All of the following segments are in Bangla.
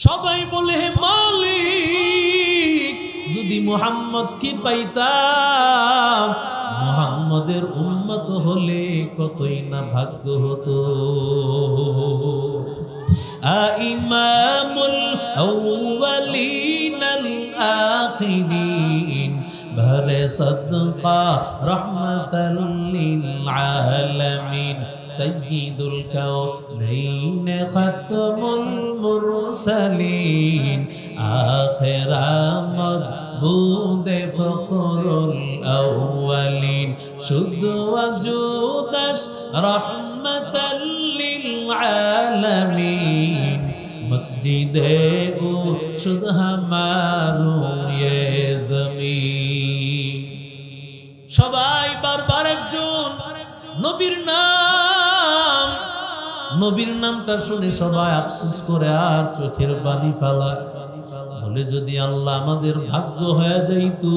সবাই বলে হে মালিক, যদি মুহাম্মদকে পাইতাম, মুহাম্মদের উম্মত হলে কতই না ভাগ্য হতো। ইমামুল আউয়ালিন আল আখিরিন ভরে সদকা রহমাতাল লিল আলামিন সাইয়্যিদুল কাউনাইন খাতমুল মুরসালিন আখির মাবুদ ফখরুল আউয়ালিন শুধু ওয়াজুদাস রহমাতাল লিল আলামিন মসজিদে ও শুধু হামারু ইয়ে জমিন। সবাই বারবার একজন নবীর নামটা শুনে সবাই আফসোস করে আর চোখের পানি ফেলায়, বলে যদি আল্লাহ আমাদের ভাগ্য হয়ে যাইতো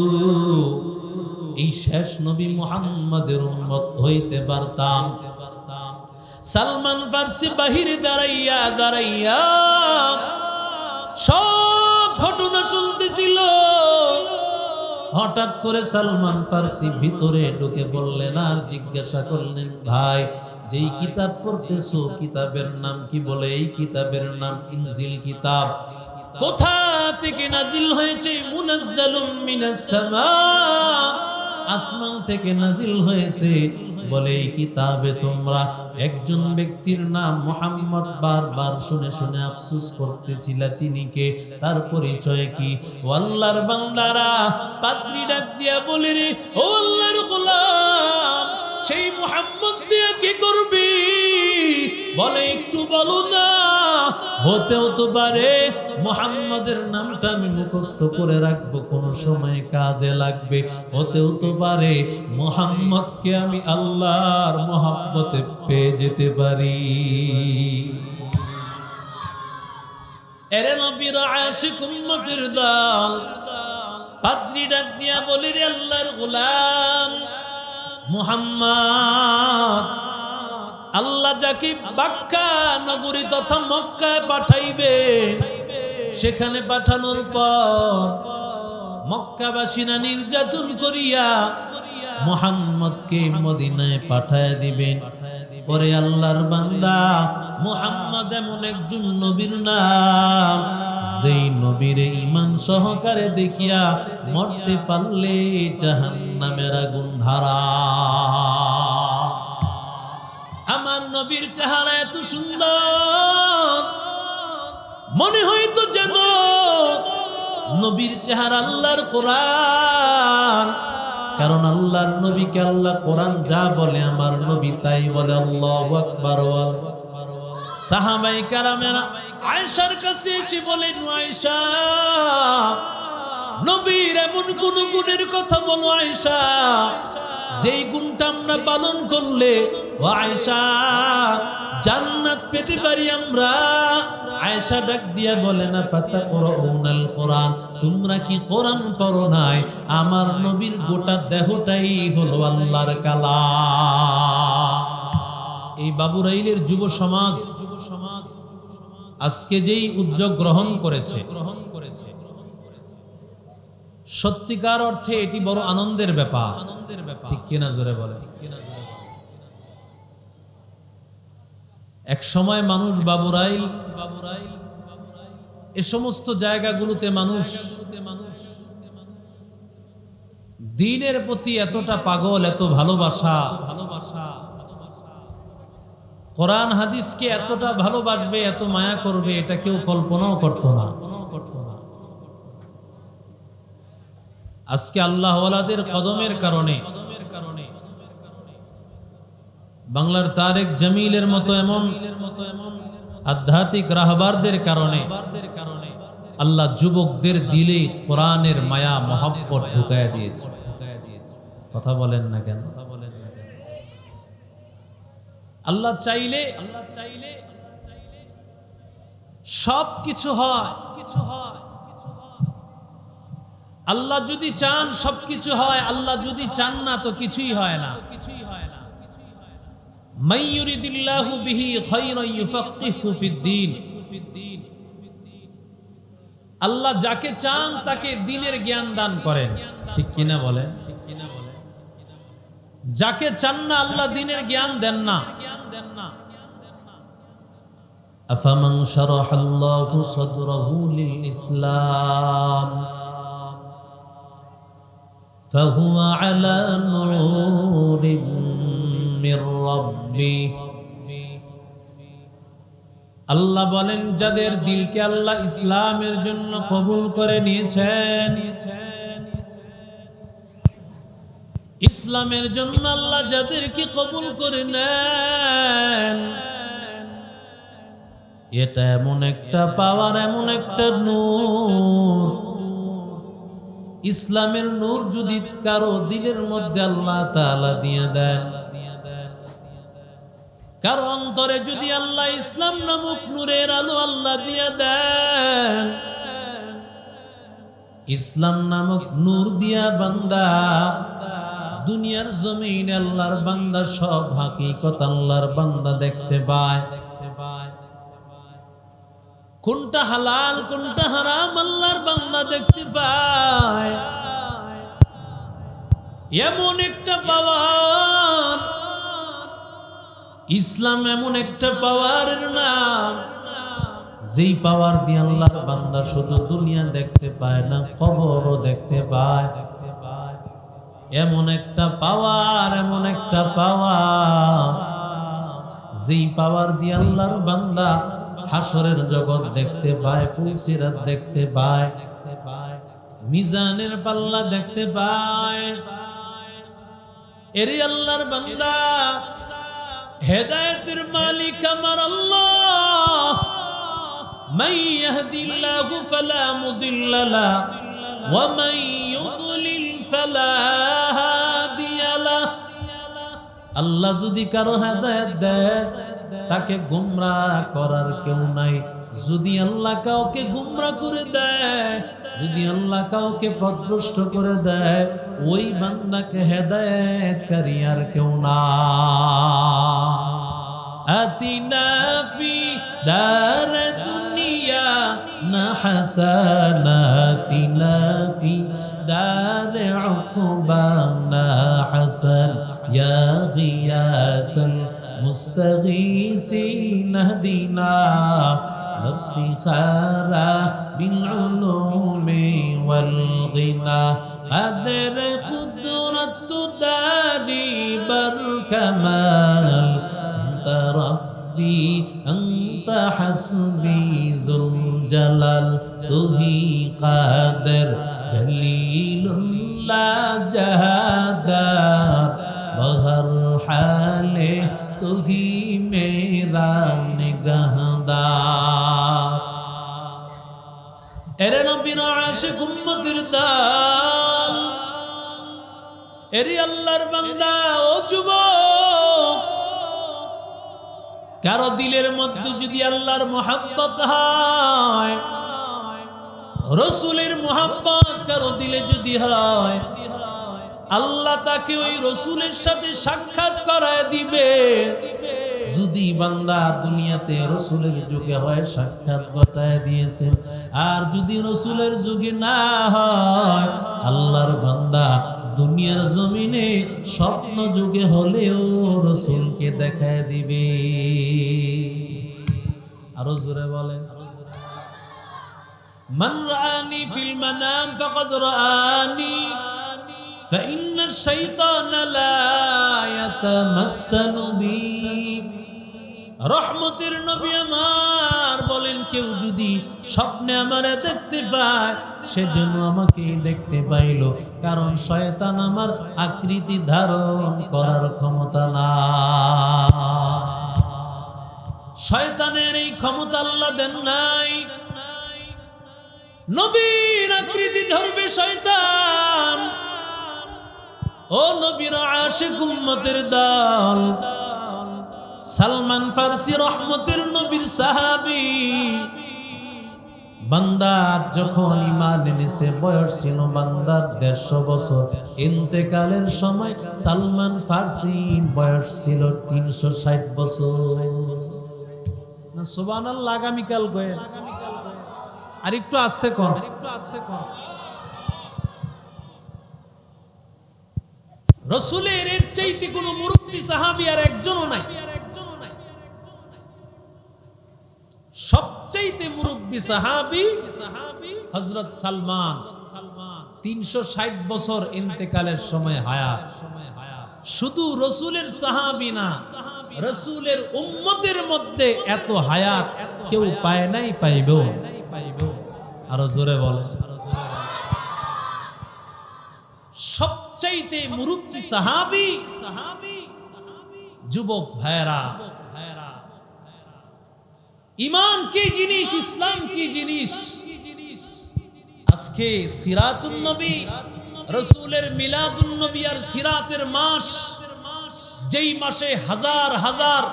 এই শেষ নবী মুহাম্মাদের উম্মত হইতে পারতাম। সালমান ফারসি বাহিরে দাঁড়াইয়া সব ঘটনা শুনতেছিল। হঠাৎ করে সালমান ফারসি ভিতরে ঢুকে বললেন আর জিজ্ঞাসা করলেন, ভাই যেই কিতাব পড়তেছো কিতাবের নাম কি? বলে এই কিতাবের নাম ইনজিল কিতাব। কোথা থেকে নাজিল হয়েছে? মুনাজ্জালুম মিনাস সামা, আসমান থেকে নাজিল হয়েছে। বলে এই কিতাবে তোমরা একজন ব্যক্তির নাম মুহাম্মদ বারবার শুনে শুনে আফসোস করতেছিলা, তিনি কে? তার পরিচয় কি? ও আল্লাহর বান্দারা, পাদ্রী ডাক দিয়া বলে রে, ও আল্লাহর গোলাম, সেই মুহাম্মদ দিয়ে কি করবি? বলে একটু বলো না। হতেও তো পারে মুহাম্মদের নামটা আমি মুখস্থ করে রাখবো, কোন সময় কাজে লাগবে। হতেও তো পারে মুহাম্মদকে আমি আল্লাহর মহব্বতে পেয়ে যেতে পারি। এরে নবীর আশিক উম্মতের দল, পাদ্রী ডাক দিয়া বলে রে আল্লাহর গোলাম মুহাম্মদ, আল্লাহ যাকে বাক্কা নগরী তথা মক্কায় পাঠাইবে, সেখানে পাঠানোর পর মক্কাবাসীরা নির্যাতন করিয়া মুহাম্মদকে মদিনায় পাঠায় দিবেন। পরে আল্লাহর বান্দা মুহাম্মদ এমন একজন নবীর নাম, যেই নবীর ঈমান সহকারে দেখিয়া মরতে পারলে জাহান্নামের আগুন ধারা। আমার নবীর চেহারা এত সুন্দর, মনে হইতো যেন নবীর চেহারা আল্লাহর কোরআন। কারণ আল্লাহর নবীকে আল্লাহ কোরআন যা বলে আমার নবী তাই বলে। আল্লাহু আকবার। সাহাবায়ে কেরামেরা আয়েশার কাছে এসে বলেন, আয়েশা, নবীর এমন কোন গুণের কথা বলো আয়েশা, যেই গুণটা আমরা পালন করলে ও আয়েশা জান্নাত পেতে পারি আমরা। আয়েশা ডাক দিয়া বলে না, ফাতাকুরাউনাল কোরআন, তোমরা কি কোরআন পড়ো নাই? আমার নবীর গোটা দেহটাই হলো আল্লাহর কালাম। এই বাবুরাইলের যুব সমাজ আজকে যেই উদ্যোগ গ্রহণ করেছে, সত্যিকার অর্থে এটি বড় আনন্দের ব্যাপার। ঠিক কিনা জোরে বলে? এক সময় মানুষ বাবুরাইল এ সমস্ত জায়গাগুলোতে মানুষ দ্বীনের প্রতি এতটা পাগল, এত ভালোবাসা, কোরআন হাদিসকে এতটা ভালোবাসবে, এত মায়া করবে, এটা কেউ কল্পনাও করতো না। আজকে আল্লাহওয়ালাদের কদমের কারণে, বাংলার তারেক জামিলের মতো এমন আধ্যাত্মিক রাহবারদের কারণে আল্লাহ যুবকদের দিলে কোরআনের মায়া মহব্বত ঢুকায়া দিয়েছে। কথা বলেন না কেন? আল্লাহ চাইলে সব কিছু হয়। আল্লাহ যদি চান সবকিছু হয়, আল্লাহ যদি চান না তো কিছুই হয় না। মান ইউরিদিল্লাহু বিহি খায়রান ইউফাক্কিহু ফিদ্দীন। আল্লাহ যাকে চান তাকে দ্বীনের জ্ঞান দান করেন, ঠিক কিনা বলেন? যাকে চান না আল্লাহ দ্বীনের জ্ঞান দেন না। আফামান শারাহাল্লাহু সাদরাহু লিল ইসলাম ফাহুয়া আলা নূরিম মির রাব্বিহ। আল্লাহ বলেন যাদের দিলকে আল্লাহ ইসলামের জন্য কবুল করে নিয়েছেন, ইসলামের জন্য আল্লাহ যাদেরকে কবুল করে নেন, এটা এমন একটা পাওয়ার, এমন একটা নূর। ইসলামের নূর যদি কারো দিলের মধ্যে আল্লাহ তাআলা দিয়ে দেন, কারো অন্তরে যদি আল্লাহ ইসলাম নামক নূরের আলো আল্লাহ দিয়ে দেন, ইসলাম নামক নূর দিয়া বান্দা দুনিয়ার জমিনে আল্লাহর বান্দা সব হাকিকত আল্লাহর বান্দা দেখতে পায়। কোনটা হালাল কোনটা হারাম আল্লাহর বান্দা দেখতে পায়। এমন একটা পাওয়ার ইসলাম, এমন একটা পাওয়ারের নাম, যেই পাওয়ার দিয়ে আল্লাহর বান্দা শুধু দুনিয়া দেখতে পায় না, কবরও দেখতে পায়। এমন একটা পাওয়ার, এমন একটা পাওয়ার, যেই পাওয়ার দিয়ে আল্লাহর বান্দা হাসরের জগৎ দেখতে পায়, পুলসিরাত দেখতে পায়, মিজানের পাল্লা দেখতে পায়। এরে আল্লাহর বান্দা, হেদায়েতের মালিক আমার আল্লাহ। মান ইয়াহদিল্লাহু ফালা মুদিল্লা লাহু ওয়া মান ইউদ্লিল ফালা হাদিয়া লাহু। আল্লাহ যদি কারো হেদায়েত দেয়, তাকে গোমরাহ করার কেউ নাই। যদি আল্লাহ কাউকে গোমরাহ করে দেয়, যদি আল্লাহ কাউকে পথভ্রষ্ট করে দেয়, ওই বান্দাকে হেদায়েতকারী আর কেউ না। আতিনা ফি দার দুনিয়া না হাসানাতিনা ফি দার উকবা না হাসান ইয়া গিয়াসাল মুস্তাগীসিন হদিনা ইফতিখারা বিল উলুমি ওয়াল গিনা قدر قدرت داري بالكمال أنت ربي أنت حسبي ذو الجلال تهي قادر جليل لا جهدار بهر حال تهي میرا نگہدار এরে নবীর আশিক উম্মতের দল, এরে আল্লাহর বান্দা ও যুবক, কারো দিলের মধ্যে যদি আল্লাহর মুহাব্বত হয়, রাসূলের মুহাব্বত কারো দিলে যদি হয়, আল্লাহ তাকে ওই রাসূলের সাথে সাক্ষাৎ করায় দিবে। যদি বান্দা দুনিয়াতে রাসূলের যুগে হয়, সাক্ষাৎ ঘটায় দিয়েছেন। আর যদি রাসূলের যুগে না হয়, আল্লাহর বান্দা দুনিয়ার জমিনে স্বপ্ন যুগে হলেও রাসূলকে দেখায় দিবে। আরো জোরে বলেন, মান রাআনি ফিল মানাম ফাকাদ রাআনি فإن الشيطان لا يتمثل بي। রহমতের নবী আমার বলেন, কেউ যদি স্বপ্নে আমারে দেখতে পায়, সেজন্য আমাকে দেখতে পাইল, কারণ শয়তান আমার আকৃতি ধারণ করার ক্ষমতা না। শয়তানের এই ক্ষমতা আল্লাহ দেন নাই। নবীর আকৃতি ধরবে শয়তান। ও নবীর আশিক উম্মতের দল, সালমান ফারসি রহমতের নবীর সাহাবী, বান্দা যখন ঈমান এনেছে বয়স ছিল বান্দার 150 বছর। ইন্তেকালের সময় সালমান ফারসির বয়স ছিল 360 বছর। না সুবহানাল্লাহ, আগামীকাল কয়ে আর একটু আস্তে কর। রাসূলের এর চাইতে কোনো মুরব্বী সাহাবী আর একজনও নাই। সবচাইতে মুরব্বী সাহাবী হযরত সালমান। 360 বছর ইন্তেকালের সময় হায়াত। শুধু রাসূলের সাহাবী না, রাসূলের উম্মতের মধ্যে এত হায়াত কেউ পায় নাই, পাইবেও। আরো জোরে বলে। সবচাইতে মুরব্বী সাহাবী যুবক ভাইরা, ঈমান কি জিনিস, ইসলাম কি জিনিস। আজকে সিরাতুন নবী, রাসূলের মিলাদুন নবী আর সিরাতের মাস, যেই মাসে হাজার হাজার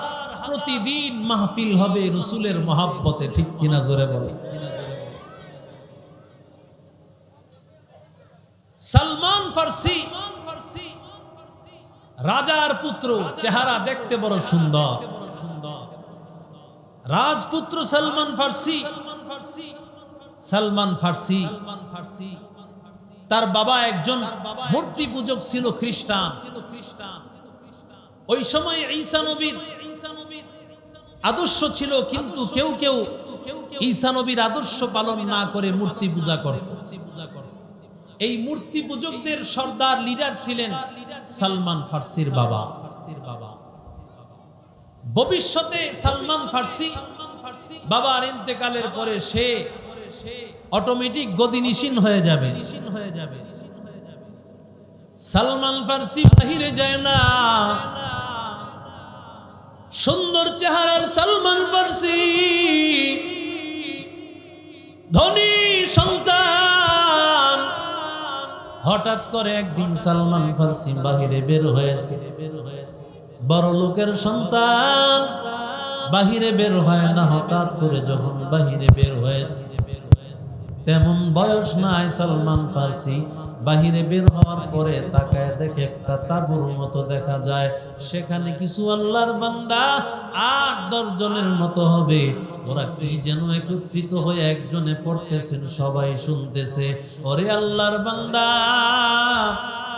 প্রতিদিন মাহফিল হবে রাসূলের মহব্বতে, ঠিক কিনা জোরে বলে। সালমান ফার্সি রাজার পুত্র, চেহারা দেখতে বড় সুন্দর, রাজপুত্র সালমান ফার্সি। সালমান ফার্সি তার বাবা একজন মূর্তি পূজক ছিল, খ্রিস্টান। ওই সময় ঈসা নবীর আদর্শ ছিল, কিন্তু কেউ কেউ ঈসা নবীর আদর্শ পালন না করে মূর্তি পূজা করত। এই মূর্তি পূজকদের সর্দার লিডার ছিলেন সালমান ফার্সির বাবা। ভবিষ্যতে সালমান ফার্সি বাবার ইন্তেকালের পরে সে অটোমেটিক গদিনিশীন হয়ে যাবে। সালমান ফার্সি বাহিরে যায় না। সুন্দর চেহারার সালমান ফার্সি, ধনী সন্তান। হঠাৎ করে একদিন সালমান ফার্সি বাহিরে বের হয়েছে। বড় লোকের সন্তান বাহিরে বের হয় না, হঠাৎ করে যখন বাহিরে বের হয়েছে, তেমন বয়স নাই সালমান ফার্সি। বাহিরে বের হওয়ার পরে তাকায় দেখে একটা তাঁবুর মতো দেখা যায়। সেখানে কিছু আল্লাহর বান্দা 8-10 জনের মতো হবে। ওরা কি যেন একত্রিত হয়ে একজনে পড়তেছেন, সবাই শুনতেছে। ওরে আল্লাহর বান্দা,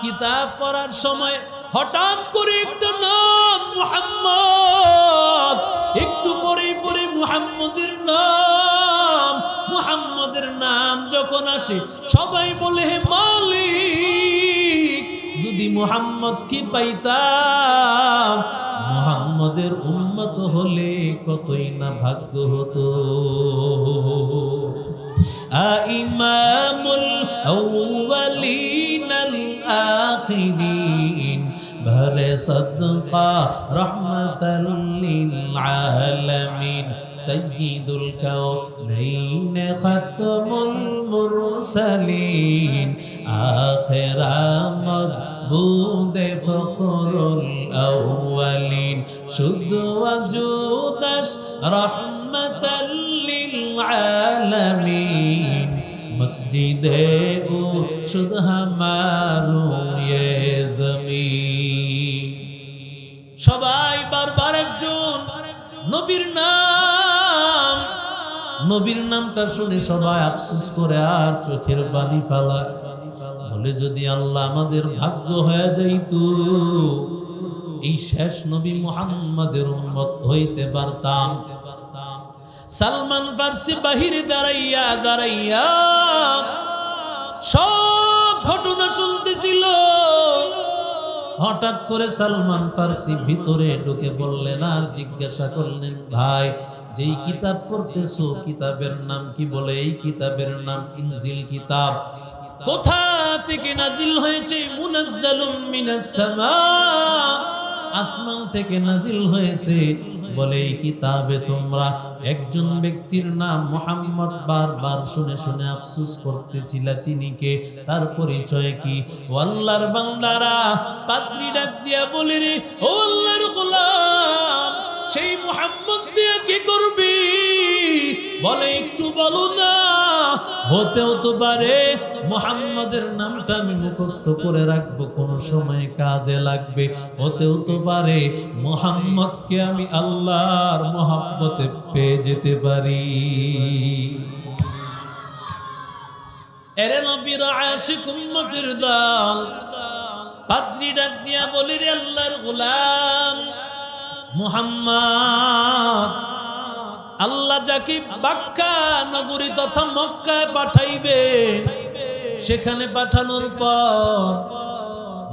কিতাব পড়ার সময় হঠাৎ করে একটা নাম মুহাম্মদ, একটু পরে পরে মুহাম্মদের নাম, মুহাম্মদের নাম যখন আসে সবাই বলে হে মালিক, যদি মুহাম্মদ কি পাইতাম, মুহাম্মদের উম্মত হলে কতই না ভাগ্য হতো। ইমামুল আউয়ালিন আল আখিরিন ভরে সদকা রহমাতাল লিল আলামিন সাইয়্যিদুল কাউনাইন খাতমুল মুরসালিন আখিরামদ বুদে ফখরুল আউয়ালিন শুদ্ধ ওয়াজুদাস রহমাতাল লিল আলামিন মসজিদে ও শুদ্ধ হামারু ইয়ে জমিন। সবাই বারবার একজন নবীর নাম, নবীর নামটা শুনে সবাই আফসোস করে আর চোখের পানি ফেলায়, বলে যদি আল্লাহ আমাদের ভাগ্য হয়ে যাইতো এই শেষ নবী মুহাম্মাদের উম্মত হইতে পারতাম। সালমান ফার্সি বাহিরে দাঁড়াইয়া দাঁড়াইয়া সব ঘটনা শুনতেছিল। হঠাৎ করে সালমান ফার্সি ভিতরে ঢুকে বললেন আর জিজ্ঞাসা করলেন, ভাই যেই কিতাব পড়তেছো কিতাবের নাম কি? বলে এই কিতাবের নাম ইনজিল কিতাব। কোথা থেকে নাজিল হয়েছে? মুনাজ্জালুম মিনাস সামা, আসমান থেকে নাজিল হয়েছে। বলে এই কিতাবে তোমরা একজন ব্যক্তির নাম মুহাম্মদ বারবার শুনে শুনে আফসোস করতেছিলা, তিনি কে? তার পরিচয় কি? ও আল্লাহর বান্দারা, পাদ্রী ডাক দিয়া বলে রে, ও আল্লাহর গোলাম, সেই মুহাম্মদ দিয়ে কি করবি? বলে একটু বলো না। হতেও তো পারে মুহাম্মদের নামটা আমি মুখস্থ করে রাখবো, কোনো সময় কাজে লাগবে। হতেও তো পারে মুহাম্মদকে আমি আল্লাহর মহব্বতে পেয়ে যেতে পারি। এরে নবীর আশিক উম্মতের দল, পাদ্রী ডাক দিয়া বলি রে আল্লাহর গোলাম মুহাম্মদ, আল্লাহ যাকে বাক্কা নগরী তথা মক্কায় পাঠাইবেন, সেখানে পাঠানোর পর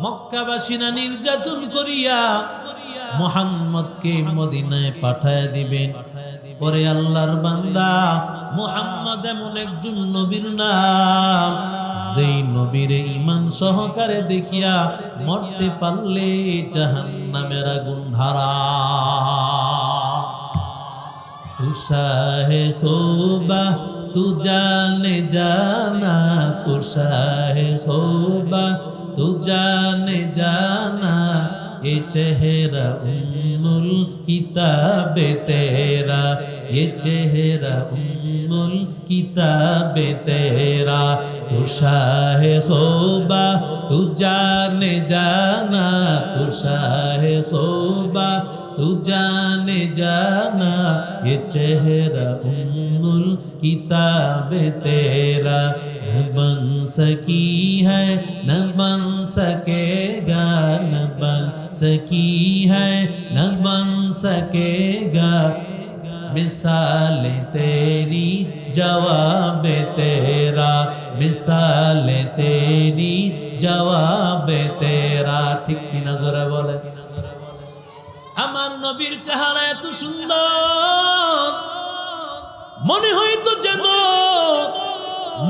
মক্কাবাসীরা নির্যাতন করিয়া মুহাম্মদকে মদিনায় পাঠায় দিবেন। পরে আল্লাহর বান্দা মুহাম্মদ এমন একজন নবীর নাম, যেই নবীর ঈমান সহকারে দেখিয়া মরতে পারলে জাহান্নামের আগুন হারাম। তু শাহে খোবা তু জানে জানা, তু শাহে খোবা তু জানে জানা, ये चेहरा उम्मुल किताबे तेरा, ये चेहरा उम्मुल किताबे तेरा, तू शाहे खोबा तू जाने जाना, तू शाहे खोबा तू जाने जाना, ये चेहरा उम्मुल किताबे तेरा, न बन सकी है न बन सकेगा, न बन सकी है न बन सकेगा, मिसाल तेरी जवाब तेरा, मिसाल तेरी जवाब तेरा। ठीक की नजरे बोले আমার নবীর চেহারা এত সুন্দর, মনে হইতো যেন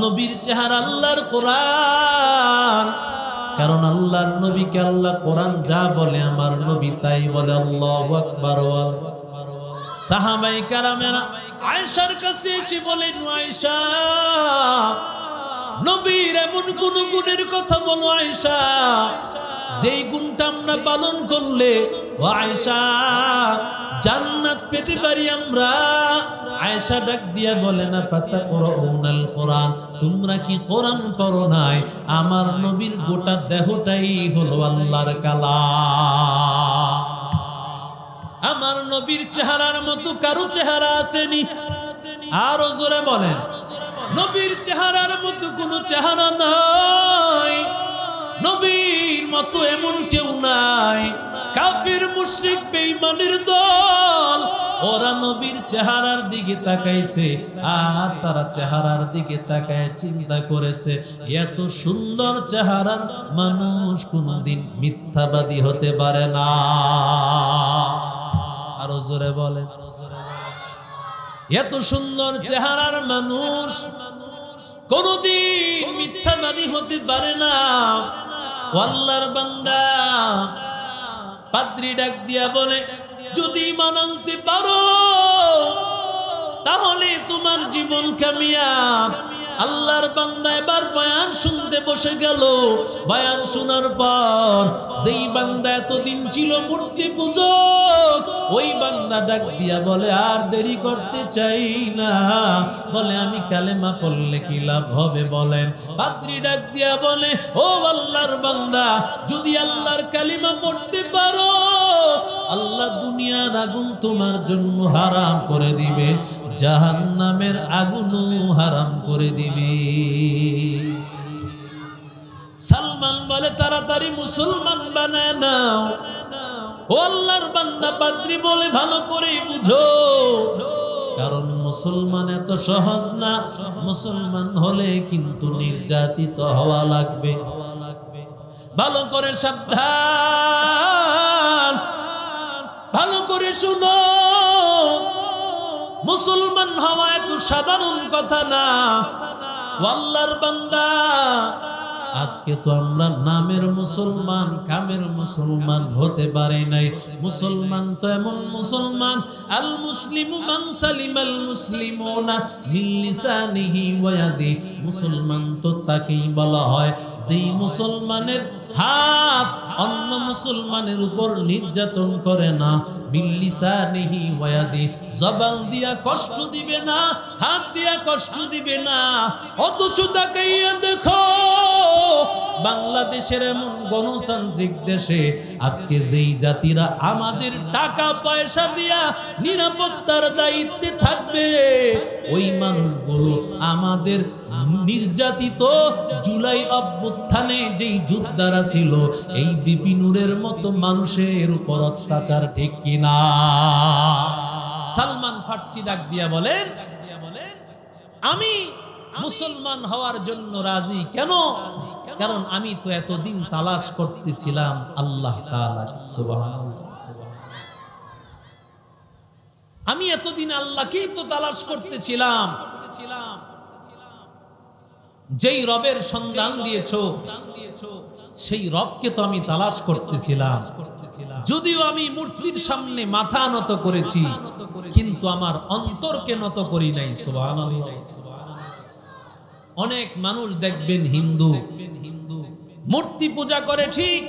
নবীর চেহারা আল্লাহর কোরআন। কারণ আল্লাহর নবীকে আল্লাহ কোরআন যা বলে আমার নবী তাই বলে। আল্লাহু আকবার। সাহাবায়ে কেরামেরা আয়েশার কাছে এসে বলেন, আয়েশা নবীর এমন কোন গুণের কথা বলো আয়েশা, যেই গুণটা আমরা পালন করলে ও আয়েশা জান্নাত পেতে পারি আমরা। আয়েশা ডাক দিয়া বলে না, ফাতাকুরাউনাল কোরআন, তোমরা কি কোরআন পড়ো নাই? আমার নবীর গোটা দেহটাই হলো আল্লাহর কালাম। আমার নবীর চেহারার মতো কারো চেহারা আসেনি। আরো জোরে বলেন, নবীর চেহারার মতো কোনো চেহারা নাই, নবীর মতো এমন কেউ নাই। কাফির মুশরিক বেঈমানের দল ওরা নবীর চেহারার দিকে তাকাইছে, আর তারা চেহারার দিকে তাকায় চিন্তা করেছে এত সুন্দর চেহারার মানুষ কোনদিন মিথ্যাবাদী হতে পারে না। আরো জোরে বলেন, এত সুন্দর চেহারার মানুষ কোনদিন মিথ্যাবাদী হতে পারে না। আল্লাহর বান্দা পাদ্রী ডাক দিয়া বলে, যদি ঈমান আনতে পারো তাহলে তোমার জীবন কামিয়াব। আল্লাহর বান্দা এবার বয়ান শুনতে বসে গেল। বয়ান শোনার পর যেই বান্দা এতদিন ছিল মূর্তি পূজক, ওই বান্দা ডাক দিয়া বলে, আর দেরি করতে চাই না, বলে আমি কালেমা পড়লে কি লাভ হবে বলেন? পাদ্রী ডাক দিয়া বলে, ও আল্লাহর বান্দা, যদি আল্লাহর কালিমা পড়তে পারো আল্লাহ দুনিয়ার আগুন তোমার জন্য হারাম করে দিবে, জাহান্নামের আগুনও হারাম করে দিবে। সালমান বলে, তাড়াতাড়ি মুসলমান বানায় নাও। ও আল্লাহর বান্দা পাদ্রী বলে, ভালো করে বুঝো, কারণ মুসলমান এত সহজ না। মুসলমান হলে কিন্তু নির্যাতিত হওয়া লাগবে। ভালো করে সাবধান, ভালো করে শুনো, মুসলমান হওয়া এত সাধারণ কথা না। আল্লাহর বান্দা, আজকে তো আমরা নামের মুসলমান, কামের মুসলমান হতে পারি নাই। মুসলমান তো এমন মুসলমান, আল মুসলিমু মান সালিমাল মুসলিমুনা মিন লিসানিহি ওয়া ইয়াদি। মুসলমান তো তাকেই বলা হয় যেই মুসলমানের হাত অন্য মুসলমানের উপর নির্যাতন করে না। মিন লিসানিহি ওয়া ইয়াদি, জবান দিয়া কষ্ট দিবে না, হাত দিয়া কষ্ট দিবে না। অথচ তাকাইয়া দেখো বাংলাদেশের এমন গণতান্ত্রিক দেশে আজকে যেই জাতিরা আমাদের টাকা পয়সা দিয়া নিরাপত্তার দায়িত্বে থাকবে, ওই মানুষগুলো আমাদের নির্যাতিত জুলাই অভ্যুত্থানে যেই যোদ্ধারা ছিল, এই বিপিনুরের মতো মানুষের উপর অত্যাচার, ঠিক কিনা? সালমান ফার্সি ডাক দিয়া বলেন, আমি মুসলমান হওয়ার জন্য রাজি। কেন? কারণ আমি তো এতদিন তালাশ করতেছিলাম আল্লাহ তাআলা। সুবহানাল্লাহ। আমি এতদিন আল্লাহকেই তো তালাশ করতেছিলাম, যেই রবের সন্ধান দিয়েছো সেই রবকে তো আমি তালাশ করতেছিলাম। যদিও আমি মূর্তির সামনে মাথা নত করেছি, কিন্তু আমার অন্তরকে নত করি নাই। সুবহানাল্লাহ। অনেক মানুষ দেখবেন হিন্দু, মূর্তি পূজা করে ঠিক,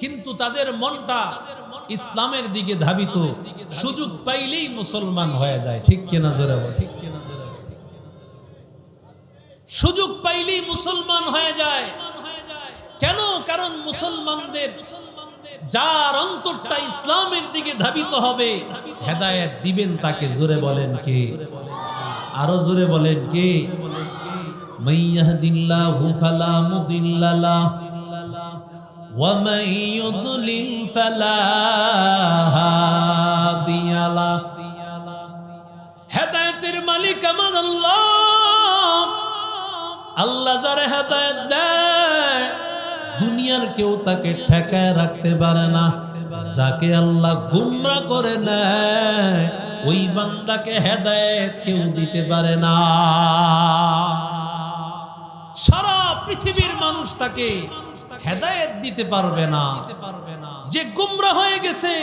কিন্তু তাদের মনটা ইসলামের দিকে ধাবিত। সুযোগ পাইলেই মুসলমান হয়ে যায়, ঠিক কিনা জোরে বল। সুযোগ পাইলেই মুসলমান হয়ে যায়। কেন? কারণ মুসলমানদের যার অন্তরটা ইসলামের দিকে ধাবিত হবে, হেদায়েত দিবেন তাকে। জোরে বলেন কে? আরো জোরে বলেন কে? মাইয়াহদিল্লাহু ফালা মুদিল্লা লাহু ওয়া মান ইউদ্লিল ফালা হাদিয়া লাহু। হেদায়েতের মালিক আমার আল্লাহ। আল্লাহ যারে হেদায়েত দেয়, দুনিয়ার কেউ তাকে ঠেকায় রাখতে পারে না। যাকে আল্লাহ গুমরাহ করে নেয়, ওই বান্দাকে হেদায়েত কেউ দিতে পারে না। সারা পৃথিবীর মানুষ তাকে হেদায়েত দিতে পারবে না, যে গুমরাহ হয়ে গেছে।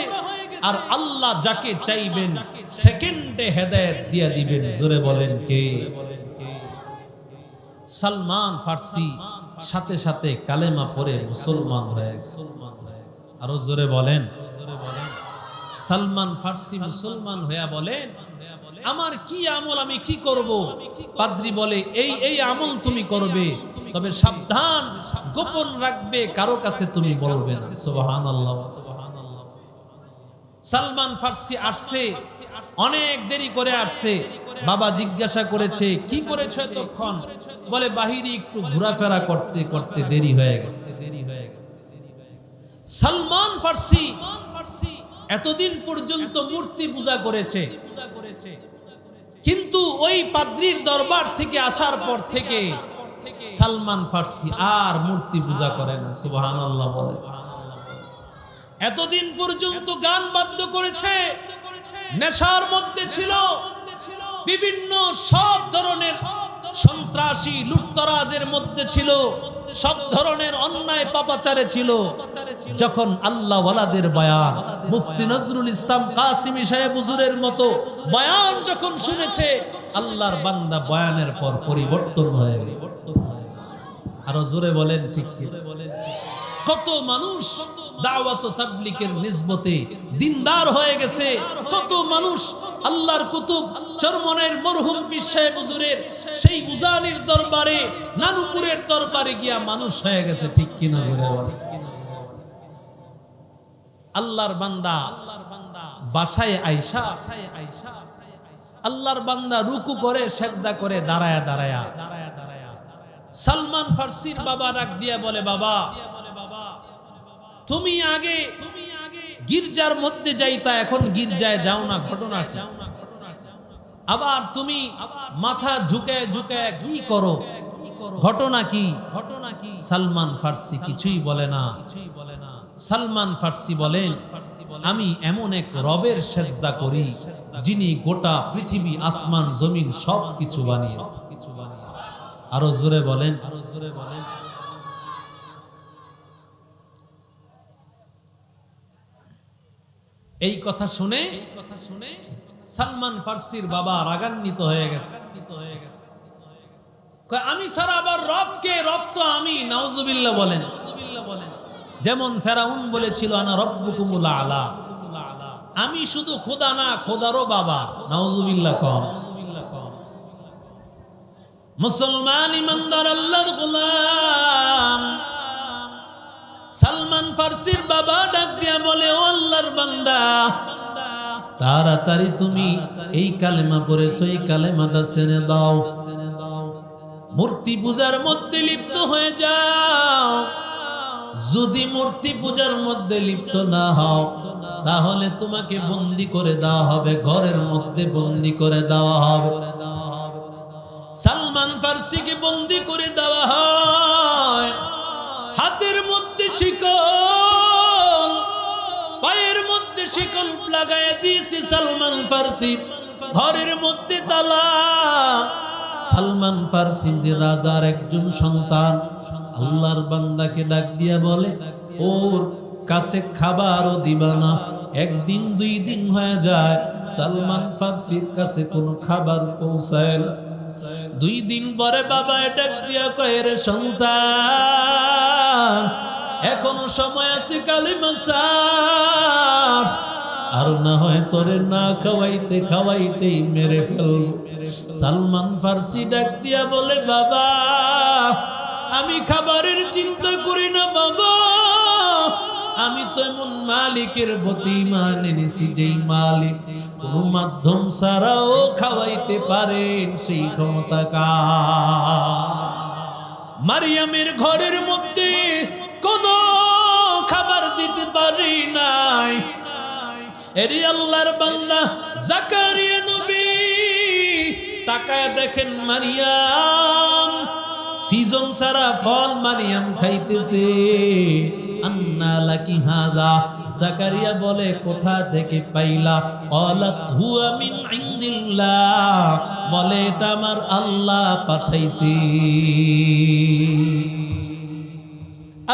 আর আল্লাহ যাকে চাইবেন সেকেন্ডে হেদায়েত দিয়ে দিবেন। জোরে বলেন কে? সালমান ফার্সি সাথে সাথে কালেমা পড়ে মুসলমান হয়ে গেছে। আরো জোরে বলেন। সালমান ফার্সি মুসলমান হয়ে বলেন, আমার কি আমল, আমি কি করব? পাদ্রী বলে, এই আমল তুমি করবে, তবে সাবধান, গোপন রাখবে, কারো কাছে তুমি বলবে না। সুবহানাল্লাহ। সালমান ফার্সি আসছে, অনেক দেরি করে আসছে। বাবা জিজ্ঞাসা করেছে, কি করেছো এতক্ষণ? বলে, বাহিরে একটু ঘোরাফেরা করতে করতে দেরি হয়ে গেছে। সালমান ফার্সি এতদিন পর্যন্ত মূর্তি পূজা করেছে, কিন্তু ওই পাদ্রীর দরবার থেকে আসার পর থেকে সালমান ফার্সি আর মূর্তি পূজা করে না। সুবহানাল্লাহ বলে। এতদিন পর্যন্ত গান বাদ্য করেছে, নেশার মধ্যে ছিল, বিভিন্ন সব ধরনের সন্ত্রাসী লুটতরাজের মধ্যে ছিল, সব ধরনের অন্যায় পাপাচারে ছিল। যখন আল্লাহ ওয়ালাদের বয়ান, মুফতি নজরুল ইসলাম কাসিমি সাহেব হুজুরের মতো বয়ান যখন শুনেছে, আল্লাহর বান্দা বয়ানের পর পরিবর্তন হয়ে গেছে। আরো জোরে বলেন ঠিক কি? কত মানুষ দাওয়াত ও তাবলীগের নিসবতে দিনদার হয়ে গেছে, কত মানুষ আল্লাহর কুতুব চরমনের মরহুম পীর সাহেব হুজুরের সেই উজানির দরবারে, নানুপুরের দরবারে গিয়া মানুষ হয়ে গেছে, ঠিক কিনা জোরে বলেন। আল্লাহর বান্দা বাসায় আয়েশা, আল্লাহর বান্দা রুকু করে, সেজদা করে, দাঁড়ায়া দাঁড়ায়া। সালমান ফার্সির বাবা ডাক দিয়া বলে, বাবা, তুমি আগে গির্জার মধ্যে যাইতা, এখন গির্জায় যাও না, ঘটনা কি? আবার তুমি মাথা ঝুঁকায় ঝুঁকায় কি করো, ঘটনা কি? সালমান ফার্সি কিছুই বলে না। সালমান ফার্সি বলেন, আমি এমন এক রবের সেজদা করি যিনি গোটা পৃথিবী, আসমান, জমিন সব কিছু বানিয়েছে। আরো জোরে বলেন। এই কথা শুনে সালমান ফার্সির বাবা রাগান্বিত হয়ে গেছে। আমি সারা আবার রবকে, রব তো আমি, নাউজুবিল্লাহ বলেন। যেমন ফেরাউন বলেছিল, আনা রব্বুকুমুল আলা, আমি শুধু খোদা না, খোদারও বাবা। নাউজুবিল্লাহ কম। মুসলমান ইমানদার আল্লাহর গোলাম সালমান ফার্সির বাবা ডাক দিয়া বলে, ও আল্লাহর বান্দা, তাড়াতাড়ি তুমি এই কালেমা পড়েছো, এই কালেমাটা ছেড়ে দাও, মূর্তি পূজার মধ্যে লিপ্ত হয়ে যাও। যদি মূর্তি পূজার মধ্যে লিপ্ত না হও, তাহলে তোমাকে বন্দী করে দেওয়া হবে, ঘরের মধ্যে বন্দী করে দেওয়া হবে। সালমান ফার্সিকে বন্দী করে দেওয়া হয়, হাতের মধ্যে শিকল, পায়ের মধ্যে শিকল লাগায় দিয়েছে সালমান ফার্সি, ঘরের মধ্যে তালা। সালমান ফার্সি যে রাজার একজন সন্তান, আল্লাহর বান্দাকে ডাক দিয়া বলে, ওর কাছে খাবারও দিবা না। একদিন 2 দিন হয়ে যায়, সালমান ফার্সির কাছে কোনো খাবার পৌঁছায় না। 2 দিন পরে বাবা ডাক দিয়া কয়, রে সন্তান, এখনো সময় আছে, কালিমা ছাড়, আর না হয় তোরে না খাওয়াইতে খাওয়াইতেই মেরে ফেলব। সালমান ফার্সি ডাক দিয়া বলে, বাবা, আমি খাবারের চিন্তা করি না বাবা, আমি তো এমন মালিকের প্রতি ঈমান এনেছি, যেই মালিক কোনো মাধ্যম ছাড়াও খাওয়াইতে পারেন, সেই ক্ষমতা কার। মারিয়ামের ঘরের মধ্যে কোনো খাবার দিতে পারি নাই। এরি আল্লাহর বান্দা জাকারিয়া নবী তাকায় দেখেন, মারিয়াম সিজন সারা ফল মারিয়াম খাইতেছে। আন্না লাকি হাযা, জাকারিয়া বলে, কোথা থেকে পাইলা? ক্বালাত হুয়া মিন ইনদিল্লাহ, বলে এটা আমার আল্লাহ পাঠাইছে।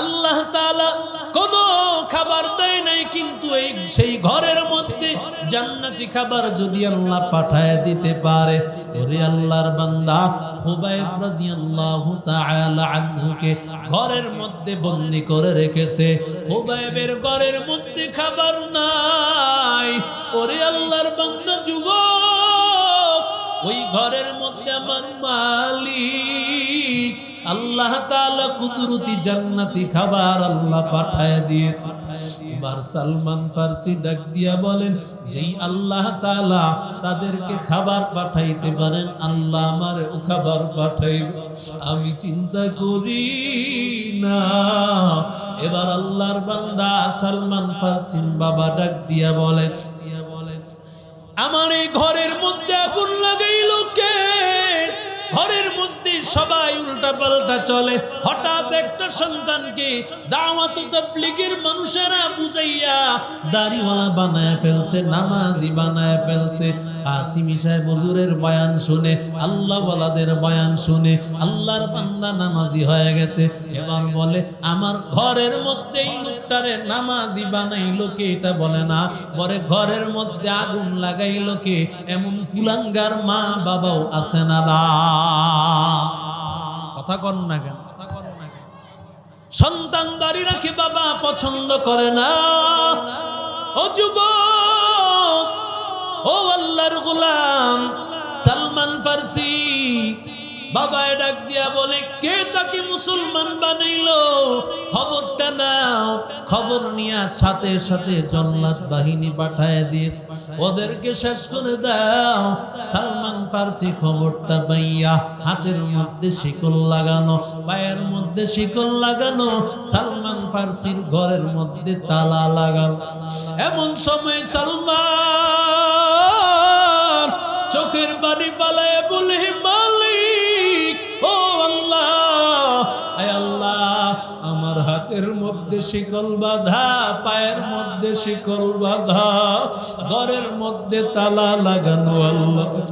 আল্লাহ তাআলা কোন খাবার দেয় নাই, কিন্তু এই সেই ঘরের মধ্যে জান্নাতি খাবার যদি আল্লাহ পাঠায় দিতে পারে, ওরে আল্লাহর বান্দা খুবাইব রাদিয়াল্লাহু তাআলা আনহুকে ঘরের মধ্যে বন্দী করে রেখেছে। খুবাইবের ঘরের মধ্যে খাবার নাই। ওরে আল্লাহর বান্দা যুবক, ওই ঘরের মধ্যে আমার মালিক আল্লাহ তাআলা কুদরতি জান্নাতি খাবার আল্লাহ পাঠায় দিয়েছে। এবার সালমান ফার্সি ডাক দিয়া বলেন, যেই আল্লাহ তাআলা তাদেরকে খাবার পাঠাইতে পারেন, আল্লাহ আমারে ও খাবার পাঠাইবে, আমি চিন্তা করি না। এবার আল্লাহর বান্দা সালমান ফার্সি বাবা ডাক দিয়া বলেন, আমার এই ঘরের মধ্যে আগুন লাগাইল কে? ঘরের মধ্যে সবাই উল্টা পাল্টা চলে। হঠাৎ একটা সন্তানকে দাওয়াত তাবলীগের মানুষেরা বুঝাইয়া দাড়িওয়ালা বানায় ফেলছে, নামাজি বানায় ফেলছে। আসিমি সাহেব হুজুরের বয়ান শুনে, আল্লাহ ওয়ালাদের বয়ান শুনে আল্লাহর বান্দা নামাজি হয়ে গেছে। এবার বলে, আমার ঘরের মধ্যে এই লোকটারে নামাজি বানাইলো কে? এটা বলে না, বলে ঘরের মধ্যে আগুন লাগাইলো কে? এমন কুলাঙ্গার মা বাবাও আছে না? কথা কন না কেন? সন্তান দাড়ি রাখে বাবা পছন্দ করে না। ও যুবক, ও আল্লাহর গোলাম সালমান ফার্সি বাবা ডাক দিয়া বলে, কে তাকে মুসলমান বানাইলো? খবরটা নাও। খবর নিয়ে সাথে সাথে জল্লাদ বাহিনী পাঠায় দিস, ওদেরকে শেষ করে দাও। সালমান ফার্সি খবরটা পাইয়া হাতের মধ্যে শিকল লাগানো, পায়ের মধ্যে শিকল লাগানো, সালমান ফার্সির ঘরের মধ্যে তালা লাগানো। এমন সময় সালমান চোখের পানি পালায় বলে, মালিক, ও আল্লাহ, আয় আল্লাহ, আমার হাতের মধ্যে শিকল বাঁধা, পায়ের মধ্যে শিকল বাঁধা, ঘরের মধ্যে তালা লাগানো, আল্লাহ